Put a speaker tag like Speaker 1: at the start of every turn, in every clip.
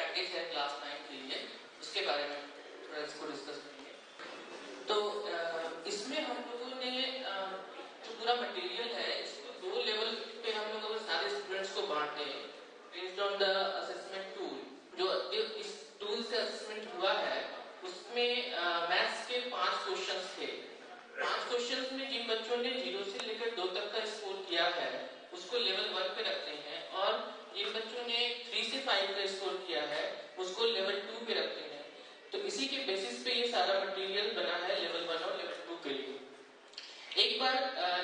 Speaker 1: Package है class 9 के लिए, उसके बारे में थोड़ा इसको डिस्कस करेंगे। तो इसमें हम लोगों ने जो पूरा मटेरियल है इसको 2 लेवल पे हम लोग अगर सारे स्टूडेंट्स को बांटे based on the assessment tool. जो इस टूल से असेसमेंट हुआ है उसमें मैथ्स के 5 क्वेश्चंस थे। 5 क्वेश्चंस में जिन बच्चों ने 0 से लेकर 2 तक का स्कोर किया है उसको लेवल 1 पे रखते हैं, और जिन बच्चों ने 3 से 5 का स्कोर किया है उसको लेवल 2 पे रखते हैं। तो इसी के बेसिस पे ये सारा मटेरियल बना है लेवल 1 और लेवल 2 के लिए। एक बार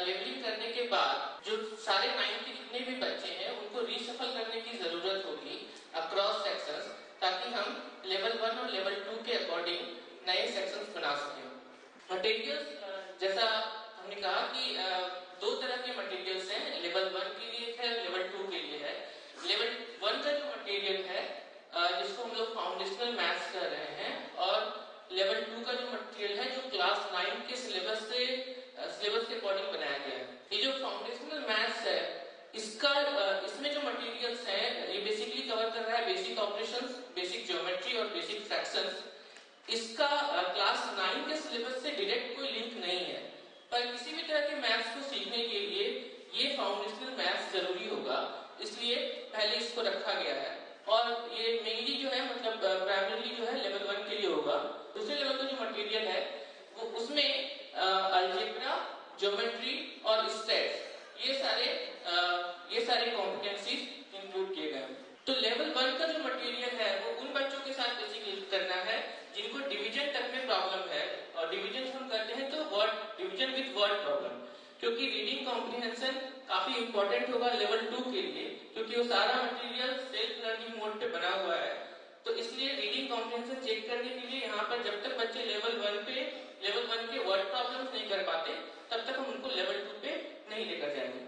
Speaker 1: लेवलिंग करने के बाद जो सारे 9 के जितने भी बच्चे हैं उनको रीशफल करने की जरूरत होगी अक्रॉस सेक्शंस, ताकि हम लेवल 1 और लेवल 2 के अकॉर्डिंग नए सेक्शंस बना सकें। मटेरियल्स जैसा हमने कहा कि 2 तरह के मटेरियल्स हैं, लेवल 1 के लिए है, लेवल 2 के लिए है। लेवल 1 का जो मटेरियल है जिसको हम लोग फाउंडेशनल मैथ्स कर रहे हैं, और लेवल 2 का जो मटेरियल है जो क्लास 9 के सिलेबस के अकॉर्डिंग बनाया गया है। ये जो फाउंडेशनल मैथ्स है इसमें जो मटेरियल्स हैं ये बेसिकली कवर कर रहा है बेसिक ऑपरेशंस, बेसिक ज्योमेट्री और बेसिक फ्रैक्शंस। इसका क्लास 9 के सिलेबस से डायरेक्ट कोई लिंक नहीं है, पर किसी भी तरह के मैथ्स को सीखने के लिए ये फाउंडेशनल मैथ्स जरूरी होगा, इसलिए पहले इसको रखा गया है। और ये मेनली जो है मतलब प्राइमरी जो है लेवल 1 के लिए होगा। दूसरे लेवल का जो मटेरियल है वो उसमें अलजेब्रा, ज्योमेट्री और स्टैट्स ये सारे कॉम्पिटेंसीज इंक्लूड किए गए हैं। तो लेवल 1 का जो मटेरियल है वो उन बच्चों के साथ बेसिकली करना है जिनको डिवीजन तक में प्रॉब्लम है, और डिवीजन हम करते हैं तो word division with word problem, क्योंकि रीडिंग कॉम्प्रिहेंशन काफी इंपॉर्टेंट होगा लेवल 2 के लिए, क्योंकि वो सारा मटेरियल सेल्फ लर्निंग मोड पे बना हुआ है। तो इसलिए रीडिंग कॉम्प्रिहेंशन चेक करने के लिए यहाँ पर जब तक बच्चे लेवल 1 के वर्ड प्रॉब्लम्स नहीं कर पाते तब तक हम उनको लेवल 2 पे नहीं लेकर जाएंगे।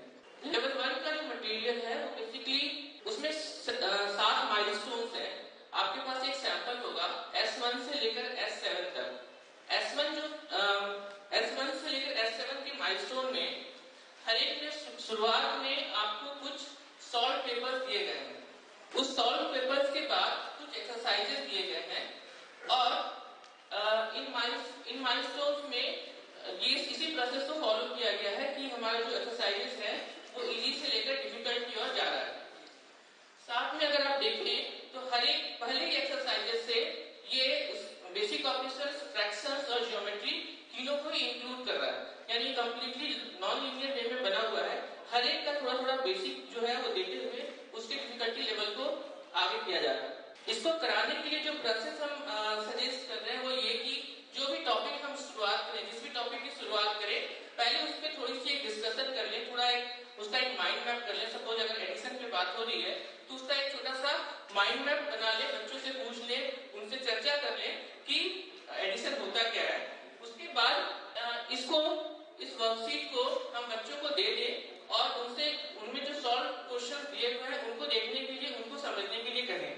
Speaker 1: लेवल 1 का जो मटेरियल है वो बेसिकली उसमें 7 माइलस्टोन्स हैं। आपके पास एक सैंपल होगा S1 से लेकर S7 तक। S1 से लेकर S7 के माइलस्टोन में हर एक में शुरुआत में आपको कुछ सॉल्व पेपर्स दिए गए हैं। उस सॉल्व पेपर्स के बाद कुछ एक्सरसाइजेस दिए गए हैं, और इन माइलस्टोन्स में ये इसी प्रोसेस को फॉलो किया गया है कि हमारा जो एक्सरसाइजेस है वो इजी से लेकर डिफिकल्ट की ओर जा रहा है। साथ में अगर आप देखें तो हर एक पहले ही एक्सरसाइजेस से ये बेसिक ऑपरेशंस, फ्रैक्शंस और ज्योमेट्री तीनों को ही इंक्लूड कर रहा है, यानी कंप्लीटली नॉन लीनियर वे में बना हुआ है। हर एक का थोड़ा थोड़ा बेसिक जो है वो देते हुए उसके डिफिकल्टी लेवल को आगे किया जा रहा है। इसको कराने के लिए जो प्रोसेस हम सजेस्ट कर रहे हैं वो ये कि जो भी टॉपिक हम शुरुआत करें, जिस भी टॉपिक की शुरुआत करें, पहले उस पर थोड़ी सी एक डिस्कशन कर लें, थोड़ा उसका एक माइंड मैप कर लें। सपोज अगर एडिशन पे बात हो रही है तो उसका एक छोटा सा माइंड मैप बना ले, बच्चों से पूछ ले, उनसे चर्चा कर ले कि एडिशन होता क्या है। उसके बाद इस वर्कशीट को हम बच्चों को दे दें और उनमें जो सॉल्व क्वेश्चन दिए हुए हैं उनको देखने के लिए, उनको समझने के लिए कहें।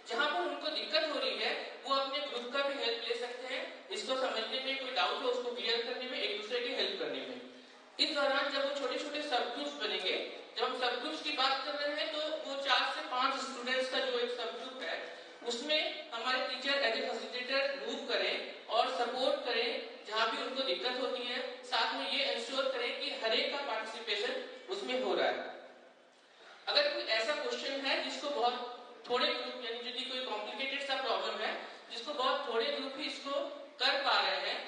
Speaker 1: जहां पर उनको दिक्कत हो रही है वो अपने ग्रुप का भी हेल्प ले सकते हैं, इसको समझने में, कोई डाउट हो उसको क्लियर करने में, एक दूसरे की हेल्प करने में। इस दौरान जब वो छोटे छोटे सब ग्रुप्स बनेंगे, जब हम सब ग्रुप्स की बात कर रहे हैं तो वो 4 से 5 स्टूडेंट्स का जो एक सब ग्रुप है उसमें हमारे teacher as a facilitator move करें और सपोर्ट करें जहां भी उनको दिक्कत होती है। साथ में ये इंश्योर करें कि हर एक का पार्टिसिपेशन उसमें हो रहा है। अगर कोई ऐसा क्वेश्चन है जिसको बहुत थोड़े ग्रुप, यानी यदि कोई कॉम्प्लिकेटेड सा प्रॉब्लम है जिसको बहुत थोड़े ग्रुप ही इसको कर पा रहे हैं,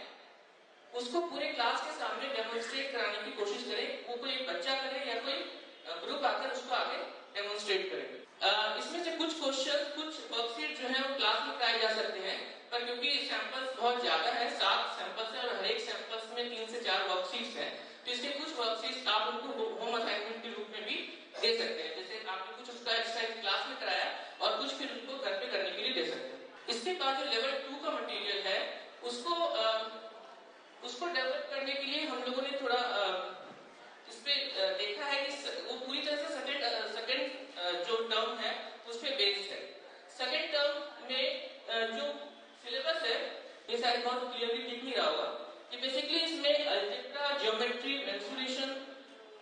Speaker 1: उसको पूरे क्लास के सामने डेमोन्स्ट्रेट कराने की कोशिश करें। वो कोई एक बच्चा करे या कोई ग्रुप आकर उसको आगे डेमोन्स्ट्रेट करे। इसमें से कुछ क्वेश्चन, कुछ वर्कशीट जो है वो क्लास में कराए जा सकते हैं, पर क्योंकि सैंपल्स बहुत ज्यादा है, 7 सैंपल्स है और हर एक सैंपल्स में 3 से 4 वर्कशीट्स हैं, तो इसके कुछ वर्कशीट्स आप उनको होम असाइनमेंट के रूप में भी दे सकते हैं। जैसे आपने कुछ उसका एक्सरसाइज क्लास में कराया और कुछ फिर उनको घर पे करने के लिए दे सकते हैं। इसके बाद जो लेवल 2 का मटेरियल है उसको डेवलप करने के लिए हम लोगों ने थोड़ा इस पे देखा है कि वो पूरी तरह से सेकंड जो टर्म है उस पे बेस्ड है। सेकंड टर्म में जो सिलेबस है ये शायद बहुत क्लियरली दिख नहीं रहा होगा कि बेसिकली इसमें algebra, geometry, mensuration,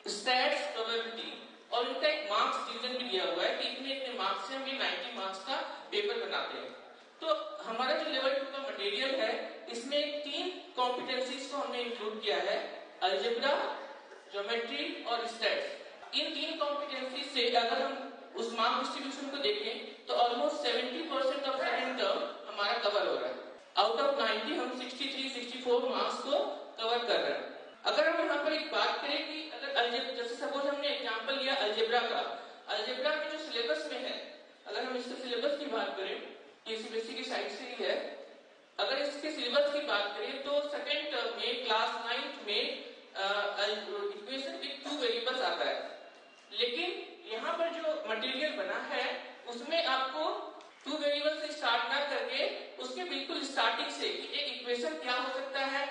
Speaker 1: stats, probability और उनका एक मार्क्स डिवीजन भी दिया हुआ है कि इतने इतने मार्क्स मार्क्स से हम ये 90 मार्क्स का पेपर बनाते हैं। तो हमारा जो लेवल 2 का मटेरियल है इसमें 3 कॉम्पिटेंसीज को हमने इंक्लूड किया है, अलजेब्रा, ज्योमेट्री और स्टैट्स। इन 3 कॉम्पिटेंसी से अगर हम उस मार्क डिस्ट्रीब्यूशन को देखें तो ऑलमोस्ट 70% ऑफ सेकंड टर्म हमारा कवर हो रहा है। आउट ऑफ 90 हम 63-64 मार्क्स को कवर कर रहे हैं। अगर हम यहाँ पर एक बात करें कि अगर अलजेब्रा, जैसे सपोज हमने एग्जांपल लिया अलजेब्रा का, अलजेब्रा में जो सिलेबस में है, अगर हम इसके सिलेबस की बात करें, ये सीबीएसई की साइट से ही है, अगर इसके सिलेबस की बात करें तो सेकंड टर्म में क्लास 9 में इक्वेशन विद 2 वेरिएबल्स आता है। लेकिन यहाँ पर जो मटेरियल बना है उसमें आपको 2 वेरिएबल से स्टार्ट ना करके उसके बिल्कुल स्टार्टिंग से एक इक्वेशन क्या हो सकता है,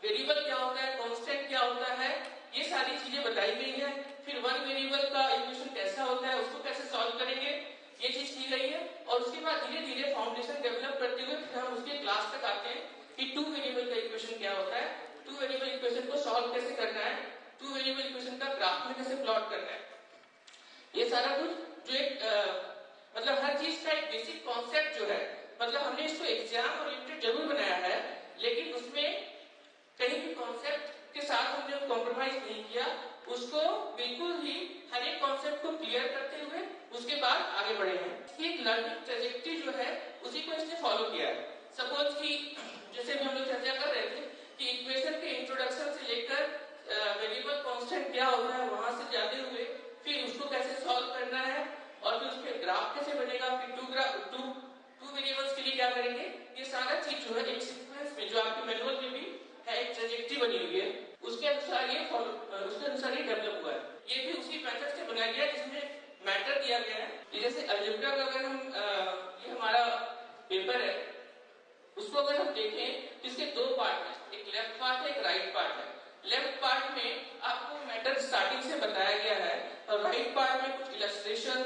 Speaker 1: वेरिएबल क्या होता है, कांस्टेंट क्या होता है, ये सारी चीजें बताई गई है। फिर 1 वेरिएबल का इक्वेशन कैसा होता है, उसको कैसे सॉल्व करेंगे, ये चीज की गई है। और उसके बाद धीरे धीरे फाउंडेशन डेवलप करते हुए फिर हम उसके क्लास तक आते हैं कि 2 वेरिएबल का इक्वेशन क्या होता है, 2 वेरिएबल इक्वेशन को सॉल्व कैसे करना है, 2 वेरिएबल इक्वेशन का ग्राफ में कैसे प्लॉट करना है। ये सारा कुछ जो एक मतलब हर चीज का एक बेसिक कॉन्सेप्ट जो है, मतलब हमने इसको एग्जाम ओरिएंटेड जरूर बनाया है, लेकिन उसमें कहीं भी कॉन्सेप्ट के साथ हमने कॉम्प्रोमाइज नहीं किया, उसको बिल्कुल ही हर एक कॉन्सेप्ट को क्लियर करते हुए उसके बाद आगे बढ़े हैं। इसकी एक लर्निंग ट्रेजेक्टरी जो है उसी को इसने फॉलो किया है। सपोज कि जैसे भी हम लोग चर्चा कर रहे थे कि इक्वेशन के इंट्रोडक्शन से लेकर वेरिएबल कांस्टेंट क्या होता है वहां से जाते हुए फिर उसको कैसे सॉल्व करना है और फिर उसके ग्राफ कैसे बनेगा, फिर टू वेरिएबल्स के लिए क्या करेंगे, ये सारा चीज जो है एक सीक्वेंस में जो आपके मैनुअल में भी है एक ट्रेजेक्टरी बनी हुई है, उसके अनुसार ये डेवलप हुआ है। ये भी उसी मेथड से बनाया गया जिसमें मैटर दिया गया है। जैसे अलजेब्रा का अगर हम ये हमारा पेपर है उसको अगर हम देखें तो इसके 2 पार्ट है, एक लेफ्ट पार्ट है, एक राइट पार्ट है। लेफ्ट पार्ट में आपको मैटर स्टार्टिंग से बताया गया है और राइट पार्ट में कुछ इलस्ट्रेशन,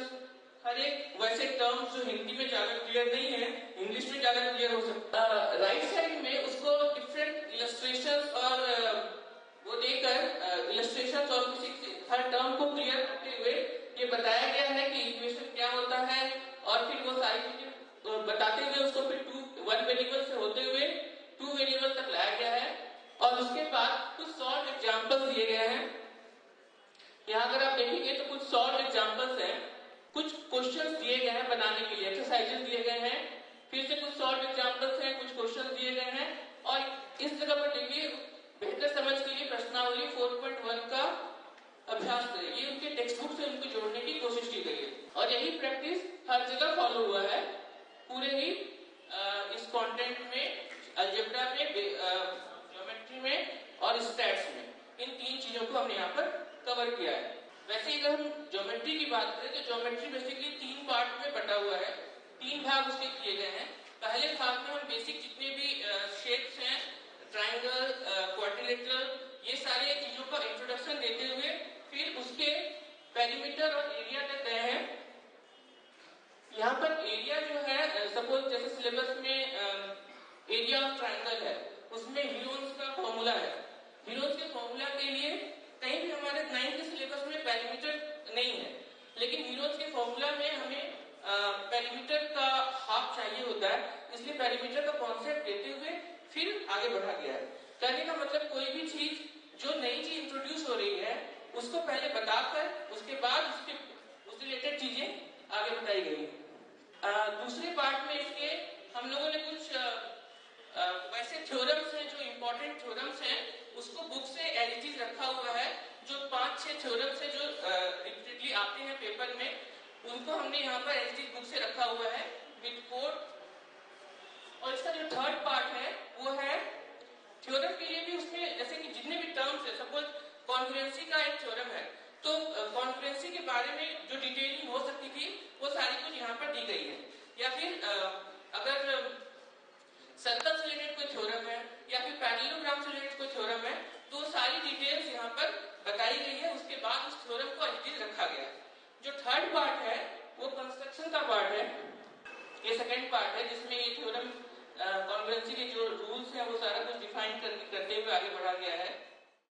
Speaker 1: हर एक वैसे टर्म्स जो हिंदी में ज्यादा क्लियर नहीं है इंग्लिश में ज्यादा क्लियर हो सकता है। राइट साइड में उसको डिफरेंट इलस्ट्रेशन और वो देकर इलस्ट्रेशन और किसी हर टर्म को क्लियर करते हुए ये बताया गया है कि इक्वेशन क्या होता है और फिर वो सारी चीजें बताते हुए उसको फिर 1 वेरिएबल से होते हुए 2 वेरिएबल तक लाया गया है। और उसके बाद कुछ सॉल्व एग्जांपल्स दिए गए हैं। यहाँ अगर आप देखेंगे तो कुछ सॉल्व एग्जांपल्स हैं, कुछ क्वेश्चंस दिए गए हैं बनाने के लिए, एक्सरसाइजेस दिए गए हैं, फिर से कुछ सॉल्व एग्जांपल्स हैं, कुछ क्वेश्चंस दिए गए हैं। और इस जगह पर देखिए बेहतर समझ के लिए प्रश्नावली 4.1 का अभ्यास करें, ये उनके टेक्स्ट बुक से उनको जोड़ने की कोशिश की गई है और यही प्रैक्टिस हर जगह फॉलो हुआ है पूरे ही इस कंटेंट में, अलजेब्रा में, ज्योमेट्री में और स्टैट्स में। इन 3 चीजों को हमने यहाँ पर कवर किया है। वैसे अगर हम ज्योमेट्री की बात करें तो ज्योमेट्री बेसिकली 3 पार्ट में बटा हुआ है, 3 भाग उसके किए गए हैं। पहले भाग में हम बेसिक जितने भी शेप्स हैं, ट्राइंगल, क्वाड्रिलेटरल, ये सारे चीजों का इंट्रोडक्शन देते हुए फिर उसके पेरीमीटर और एरिया तक गए हैं। यहाँ पर एरिया जो है, सपोज जैसे सिलेबस में एरिया ऑफ ट्राइंगल है, उसमें हीरोन्स का फॉर्मूला है। हीरोन्स के फॉर्मूला के लिए कहीं भी हमारे 9 के सिलेबस में पेरीमीटर नहीं है, लेकिन हीरोन्स के फॉर्मूला में हमें पेरीमीटर का हाफ चाहिए होता है, इसलिए पेरीमीटर का कॉन्सेप्ट देते हुए फिर आगे बढ़ा गया है। कहने का मतलब कोई भी चीज जो नई चीज इंट्रोड्यूस हो रही है उसको पहले बताकर उसके बाद उससे रिलेटेड चीजें आगे बताई गई। दूसरे पार्ट में इसके हम लोगों ने कुछ वैसे थ्योरम्स हैं, जो इंपॉर्टेंट थ्योरम्स हैं उसको बुक से एज इट इज रखा हुआ है। जो 5-6 थ्योरम्स हैं जो रिपीटेडली आते हैं पेपर में, उनको हमने यहाँ पर एज इट इज बुक से रखा हुआ है विद कोड। और इसका जो थर्ड पार्ट है वो है थ्योरम के लिए भी, उसमें जैसे कि जितने भी टर्म्स है, सपोज कॉन्फ्लुएंसी का एक थ्योरम है तो कॉन्फ्लुएंसी के बारे में जो डिटेलिंग हो सकती थी वो सारी कुछ यहाँ पर दी गई है। या फिर अगर सर्कल से रिलेटेड कोई थ्योरम है या फिर पैरेललोग्राम से रिलेटेड कोई थ्योरम है तो सारी डिटेल्स यहाँ पर बताई गई है। उसके बाद उस थ्योरम को एज रखा गया है। जो थर्ड पार्ट है वो कंस्ट्रक्शन का पार्ट है, ये सेकेंड पार्ट है जिसमें ये थ्योरम कॉन्फ्लुएंसी के जो रूल्स है वो सारा कुछ डिफाइन करते हुए आगे बढ़ा गया है।